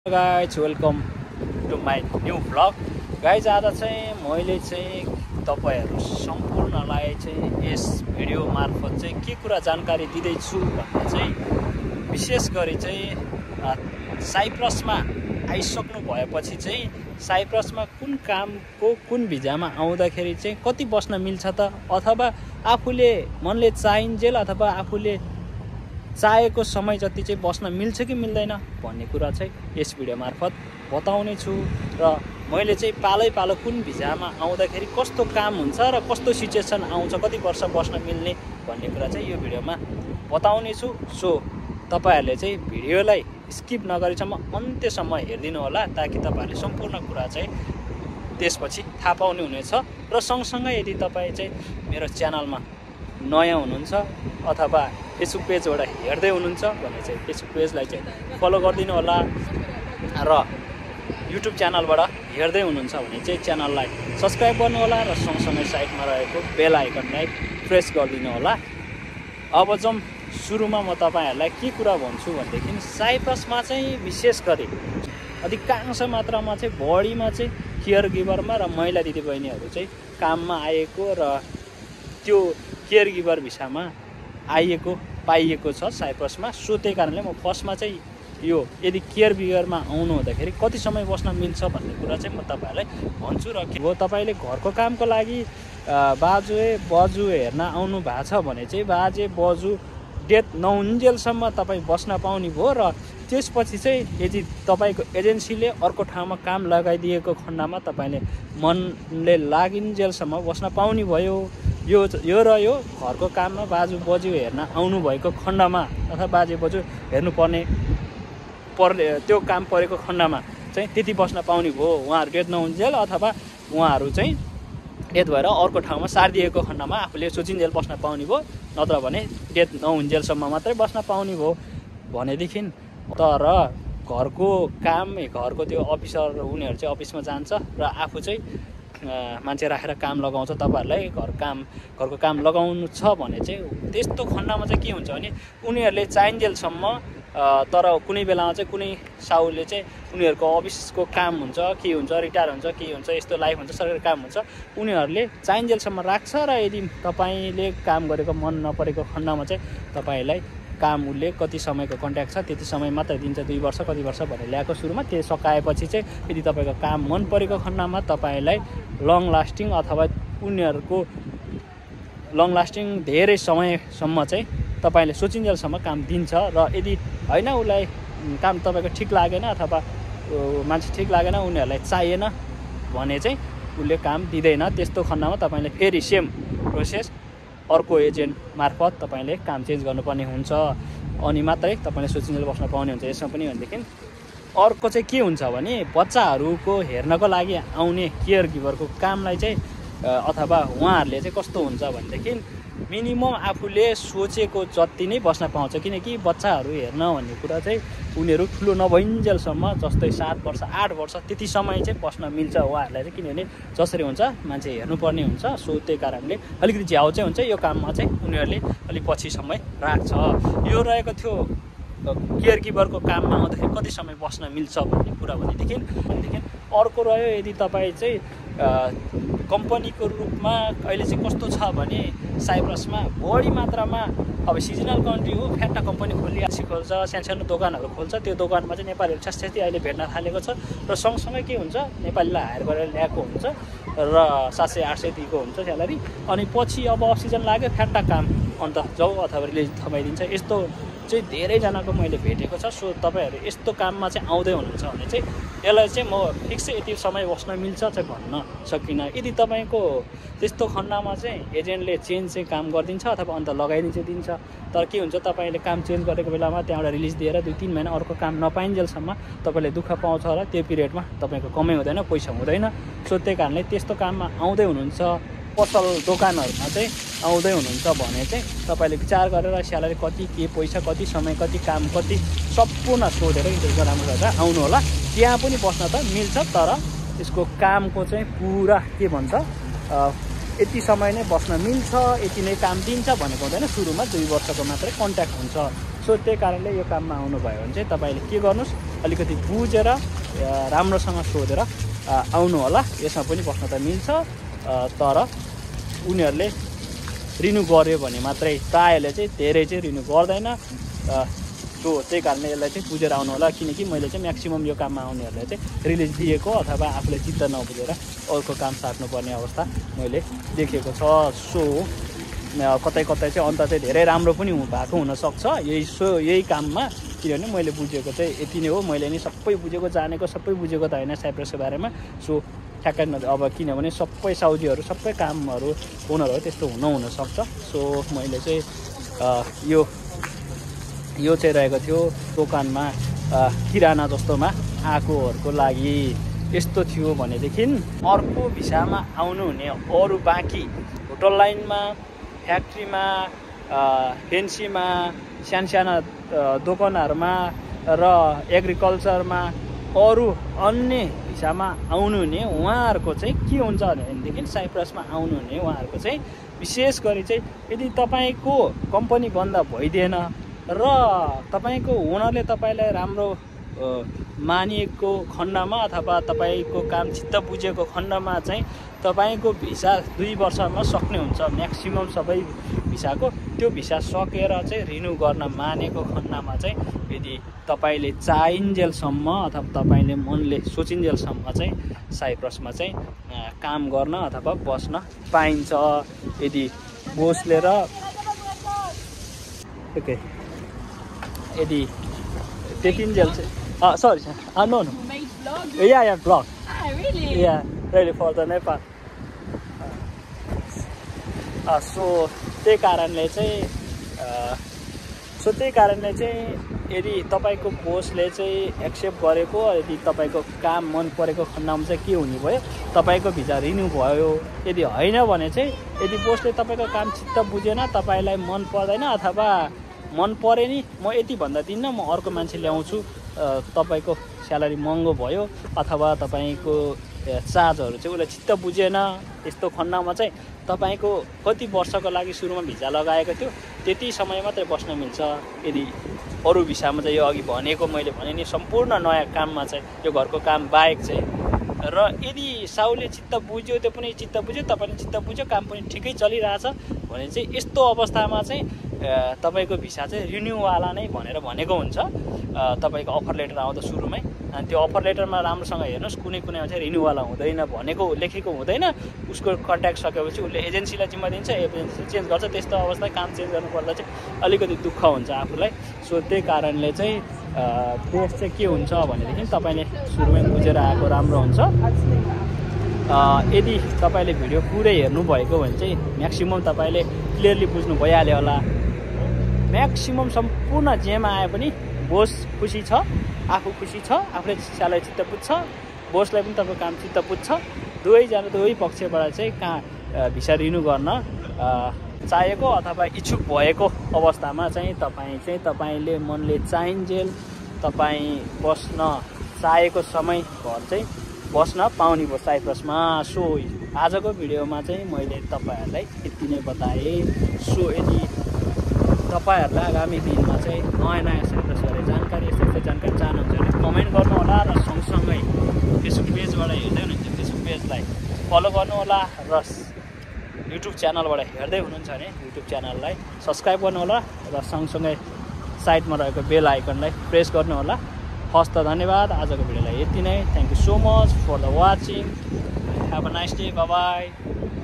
Guys welcome to my new vlog. Guys आज चाहिँ मैले चाहिँ तपाईहरु सम्पूर्णलाई चाहिँ यस भिडियो मार्फत चाहिँ के कुरा जानकारी दिँदैछु भन्दा चाहिँ विशेष गरी चाहिँ साइप्रसमा आइसक्नु भएपछि चाहिँ साइप्रसमा कुन कामको कुन भिजामा आउँदाखेरि चाहिँ कति बस्न मिल्छ त, अथवा आफूले मनले चाहिन्जेल अथवा आफूले चाहेको समय जति चाहिँ बस्न मिल्छ कि मिल्दैन भन्ने कुरा चाहिँ यस भिडियो मार्फत बताउने छु। र मैले चाहिँ पालै पालो कुन भिजामा आउँदाखेरि कस्तो काम हुन्छ र कस्तो सिचुएसन आउँछ, कति वर्ष बस्न मिल्ने भन्ने कुरा चाहिँ यो भिडियोमा बताउने छु। सो तपाईहरुले चाहिँ भिडियोलाई स्किप नगरीसम्म अन्त्यसम्म हेर्दिनु होला, ताकि तपाईहरुले सम्पूर्ण कुरा चाहिँ त्यसपछि थाहा पाउने हुनेछ। र सँगसँगै यदि तपाई चाहिँ मेरो च्यानलमा नयाँ हुनुहुन्छ अथवा फेसबुक पेजबाट हेर्दै हुनुहुन्छ भने चाहिँ फेसबुक पेजलाई चाहिँ फलो गरिदिनु होला, र युट्युब च्यानलबाट हेर्दै हुनुहुन्छ भने चाहिँ च्यानललाई सब्स्क्राइब गर्नु होला, र सँगसँगै साइडमा रहेको बेल आइकनलाई प्रेस गरिदिनु होला। अब जाउँ सुरुमा म तपाईहरुलाई के कुरा भन्छु भनेदेखि साइप्रसमा चाहिँ विशेष गरी अधिकांश मात्रामा चाहिँ बढीमा चाहिँ केयर गिभरमा र महिला दिदीबहिनीहरू चाहिँ काममा आएको र त्यो केयर गिभर भिसामा पाइएको छ साइप्रसमा। सो त्यही कारणले म फर्स्टमा चाहिँ यो यदि केयर गिभरमा आउनु हुँदाखेरि कति समय बस्न मिल्छ भन्ने कुरा चाहिँ म तपाईहरुलाई भन्छु। र के हो तपाईले घरको कामको लागि बाजे बजु हेर्न आउनु भएको छ भने चाहिँ बाजे बजु डेथ नहुन्जेलसम्म तपाईँ बस्न पाउने भयो। र त्यसपछि चाहिँ यदि तपाईको एजेन्सीले अर्को ठाउँमा काम लगाइदिएको खण्डमा तपाईले मनले लागिन्जेलसम्म बस्न पाउने भयो। यो र यो घरको काममा बाजु बजु हेर्न आउनु भएको खण्डमा अथवा बाजे बजु हेर्नुपर्ने त्यो काम परेको खण्डमा चाहिँ त्यति बस्न पाउने भयो। उहाँहरू डेथ नहुन्जेल अथवा उहाँहरू चाहिँ डेथ भएर अर्को ठाउँमा सारिदिएको खण्डमा आफूले सोचिन्जेल बस्न पाउने भयो, नत्र भने डेथ नहुन्जेलसम्म मात्रै बस्न पाउने भयो भनेदेखि। तर घरको काम घरको त्यो अफिसर उनीहरू चाहिँ अफिसमा जान्छ र आफू चाहिँ मान्छे राखेर काम लगाउँछ। तपाईहरुलाई घरको काम लगाउनु छ भने चाहिँ त्यस्तो खण्डमा चाहिँ के हुन्छ भने उनीहरूले चाहिन्जेलसम्म, तर कुनै बेलामा चाहिँ कुनै साउले चाहिँ उनीहरूको अफिसको काम हुन्छ, के हुन्छ, रिटायर हुन्छ, के हुन्छ, यस्तो लाइफ हुन्छ, सरकारी काम हुन्छ, उनीहरूले चाहिन्जेलसम्म राख्छ। र यदि तपाईले काम गरेको मन नपरेको खण्डमा चाहिँ तपाईलाई काम उसले कति समयको कन्ट्र्याक्ट छ त्यति समय मात्र दिन्छ, 2 वर्ष कति वर्ष भनेर ल्याएको सुरुमा। त्यो सकाएपछि चाहिँ यदि तपाईको काम मन परेको खण्डमा तपाईलाई लङ लास्टिङ अथवा उनीहरूको लङ लास्टिङ धेरै समयसम्म चाहिँ तपाईले सोचिन्जेलसम्म काम दिन्छ। र यदि हैन उसलाई काम तपाईको ठिक लागेन अथवा मान्छे ठिक लागेन, उनीहरूलाई चाहिएन भने चाहिँ उसले काम दिँदैन। त्यस्तो खण्डमा तपाईले फेरि सेम प्रोसेस अर्को एजेन्ट मार्फत तपाईले काम चेन्ज गर्नुपर्ने हुन्छ, अनि मात्रै तपाईले सोचिन्जेल बस्न पाउने हुन्छ। यसमा पनि भनेदेखि अर्को चाहिँ के हुन्छ भने बच्चाहरूको हेर्नको लागि आउने केयर गिभरको कामलाई चाहिँ अथवा उहाँहरूले चाहिँ कस्तो हुन्छ भनेदेखि मिनिमम आफूले सोचेको जति नै बस्न पाउँछ, किनकि बच्चाहरू हेर्न भन्ने कुरा चाहिँ उनीहरू ठुलो नभइन्जेलसम्म, जस्तै 7 वर्ष 8 वर्ष त्यति समय चाहिँ बस्न मिल्छ उहाँहरूलाई चाहिँ, किनभने जसरी हुन्छ मान्छे हेर्नुपर्ने हुन्छ। सो त्यही कारणले अलिकति झ्याउ चाहिँ हुन्छ यो काममा चाहिँ, उनीहरूले अलिक पछि समय राख्छ। यो रहेको थियो केयर गिभरको काममा आउँदाखेरि कति समय बस्न मिल्छ भन्ने कुरा भनेदेखि अर्को रह्यो यदि तपाईँ चाहिँ कम्पनीको रूपमा अहिले चाहिँ कस्तो छ भने साइप्रसमा बढी मात्रामा अब सिजनल कन्ट्री हो, फ्याट्टा कम्पनी खोल्छ, सानो दोकानहरू खोल्छ। त्यो दोकानमा चाहिँ नेपालीहरू छ्यास्छ्यास्ती अहिले भेट्न थालेको छ। र सँगसँगै के हुन्छ नेपालीलाई हायर गरेर ल्याएको हुन्छ र 700-800 दिएको हुन्छ स्यालेरी, अनि पछि अब अफ सिजन लाग्यो फ्याट्टा काम अन्त जाऊ अथवा रिलिज थमाइदिन्छ। यस्तो चाहिँ धेरैजनाको मैले भेटेको छ। सो तपाईहरु यस्तो काममा चाहिँ आउँदै हुनुहुन्छ भने चाहिँ यसलाई चाहिँ म फिक्स यति समय बस्न मिल्छ चाहिँ भन्न सकिनँ। यदि तपाईको त्यस्तो खण्डमा चाहिँ एजेन्टले चेन्ज चाहिँ काम गरिदिन्छ अथवा अन्त लगाइदिन्छ, तर के हुन्छ तपाईले काम चेन्ज गरेको बेलामा त्यहाँबाट रिलिज दिएर 2-3 महिना अर्को काम नपाइन्जेलसम्म तपाईले दुःख पाउँछ र त्यो पिरियडमा तपाईको कमाइ हुँदैन, पैसा हुँदैन। सो त्यही कारणले त्यस्तो काममा आउँदै हुनुहुन्छ, पसल दोकानहरूमा चाहिँ आउँदै हुनुहुन्छ भने चाहिँ तपाईले विचार गरेर स्यालेरी कति, के पैसा कति, समय कति, काम कति सम्पूर्ण सोधेर इन्टरभ्यू राम्रो गरेर आउनु होला। त्यहाँ पनि बस्न त मिल्छ, तर यसको कामको चाहिँ पुरा के भन्छ यति समय नै बस्न मिल्छ, यति नै काम दिन्छ भनेको हुँदैन। सुरुमा 2 वर्षको मात्रै कन्ट्र्याक्ट हुन्छ। सो त्यही कारणले यो काममा आउनुभयो भने चाहिँ तपाईँले के गर्नुहोस्, अलिकति बुझेर राम्रोसँग सोधेर आउनु होला। यसमा पनि बस्न त मिल्छ, तर उनीहरूले रिन्यू गर्यो भने मात्रै, प्रायःले चाहिँ धेरै चाहिँ रिन्यू गर्दैन। सो त्यही कारणले यसलाई चाहिँ बुझेर आउनु होला, किनकि मैले चाहिँ म्याक्सिमम यो काममा आउनेहरूलाई चाहिँ रिलिज दिएको अथवा आफूले चित्त नबुझेर अर्को काम साट्नुपर्ने अवस्था मैले देखेको छ। सो कतै कतै चाहिँ अन्त चाहिँ धेरै राम्रो पनि भएको हुनसक्छ यही काममा, किनभने मैले बुझेको चाहिँ यति नै हो। मैले नि सबै बुझेको जानेको सबै बुझेको त होइन साइप्रसको बारेमा। सो ठ्याक्कै अब किनभने सबै साउदीहरू सबै कामहरू ओनरहरू त्यस्तो हुनसक्छ। सो मैले चाहिँ यो चाहिँ रहेको थियो दोकानमा किराना जस्तोमा आएकोहरूको लागि यस्तो थियो भनेदेखि अर्को भिसामा आउनुहुने अरू बाँकी होटल लाइनमा, फ्याक्ट्रीमा, फेन्सीमा, सानसाना दोकानहरूमा र एग्रिकल्चरमा अरू अन्य भिसामा आउनुहुने उहाँहरूको चाहिँ के हुन्छ भनेदेखि साइप्रसमा आउनुहुने उहाँहरूको चाहिँ विशेष गरी चाहिँ यदि तपाईँको कम्पनी बन्द भइदिएन र तपाईँको ओनरले तपाईँलाई राम्रो मानिएको खण्डमा अथवा तपाईँको काम चित्त बुझेको खण्डमा चाहिँ तपाईँको भिसा 2 वर्षमा सक्ने हुन्छ म्याक्सिमम सबै भिसाको। त्यो भिसा सकेर चाहिँ रिन्यू गर्न मानेको खण्डमा चाहिँ यदि तपाईँले चाहिन्जेलसम्म अथवा तपाईँले मनले सोचिन्जेलसम्म चाहिँ साइप्रसमा चाहिँ काम गर्न अथवा बस्न पाइन्छ। यदि बोसले र ओके यदि देखिन्जेल चाहिँ sorry, no. You made vlog? Yeah, vlog. Ah, really? Yeah, really for the Nepal. So त्यही कारणले चाहिँ यदि तपाईँको बोसले चाहिँ एक्सेप्ट गरेको, यदि तपाईँको काम मन परेको खण्डमा चाहिँ के हुने भयो, तपाईँको भिजा रिन्यू भयो। यदि होइन भने चाहिँ यदि बोसले तपाईँको काम चित्त बुझेन, तपाईँलाई मन पर्दैन अथवा मन परे नि म यति भन्दा दिन्न, म अर्को मान्छे ल्याउँछु, तपाईँको स्यालेरी महँगो भयो अथवा तपाईँको चार्जहरू चाहिँ उसले चित्त बुझेन, यस्तो खण्डमा चाहिँ तपाईँको कति वर्षको लागि सुरुमा भिजा लगाएको थियो त्यति समय मात्रै बस्न मिल्छ। यदि अरू भिसामा चाहिँ यो अघि भनेको मैले भने नि सम्पूर्ण नयाँ काममा चाहिँ यो घरको काम बाहेक चाहिँ, र यदि साउले चित्त बुझ्यो त्यो पनि चित्त बुझ्यो, तपाईँले चित्त बुझ्यो, काम पनि ठिकै चलिरहेछ भने चाहिँ यस्तो अवस्थामा चाहिँ तपाईँको भिसा चाहिँ रिन्यूवाला नै भनेर भनेको हुन्छ। तपाईँको अफर लेटर आउँदा सुरुमै, अनि त्यो अफर लेटरमा राम्रोसँग हेर्नुहोस्, कुनै चाहिँ रिन्यूवाला हुँदैन भनेको लेखेको हुँदैन। उसको कन्ट्याक्ट सकेपछि उसले एजेन्सीलाई जिम्मा दिन्छ, एजेन्सी चेन्ज गर्छ। त्यस्तो अवस्था काम चेन्ज गर्नुपर्दा चाहिँ अलिकति दुःख हुन्छ आफूलाई। सो त्यही कारणले चाहिँ बेस्ट चाहिँ के हुन्छ भनेदेखि तपाईँले सुरुमै बुझेर आएको राम्रो हुन्छ। यदि तपाईँले भिडियो पुरै हेर्नुभएको भने चाहिँ म्याक्सिमम तपाईँले क्लियरली बुझ्नु भइहाल्यो होला। म्याक्सिमम सम्पूर्ण जेमा आए पनि बोस खुसी छ, आफू खुसी छ, आफूले स्यालेरी चित्त बुझ्छ, बोसलाई पनि तपाईँको काम चित्त बुझ्छ। दुवै पक्षबाट चाहिँ भिसा रिन्यू गर्न चाहेको अथवा इच्छुक भएको अवस्थामा चाहिँ तपाईँले मनले चाहिन्जेल तपाईँ बस्न चाहेको समयभर चाहिँ बस्न पाउने भयो साइप्रसमा। सो आजको भिडियोमा चाहिँ मैले तपाईँहरूलाई यति नै बताएँ। सो यदि तपाईँहरूलाई आगामी दिनमा चाहिँ नयाँ साइप्रसबारे जानकारी यस्तो जानकारी चाहनुहुन्छ भने कमेन्ट गर्नुहोला, र सँगसँगै फेसबुक पेजबाट हेर्दै हुनुहुन्छ फेसबुक पेजलाई फलो गर्नुहोला, र युट्युब च्यानलबाट हेर्दै हुनुहुन्छ भने युट्युब च्यानललाई सब्सक्राइब गर्नुहोला, र सँगसँगै साइडमा रहेको बेल आइकनलाई प्रेस गर्नुहोला। हस् त धन्यवाद। आजको भिडियोलाई यति नै। Thank you so much for the watching. Have a nice day. Bye by.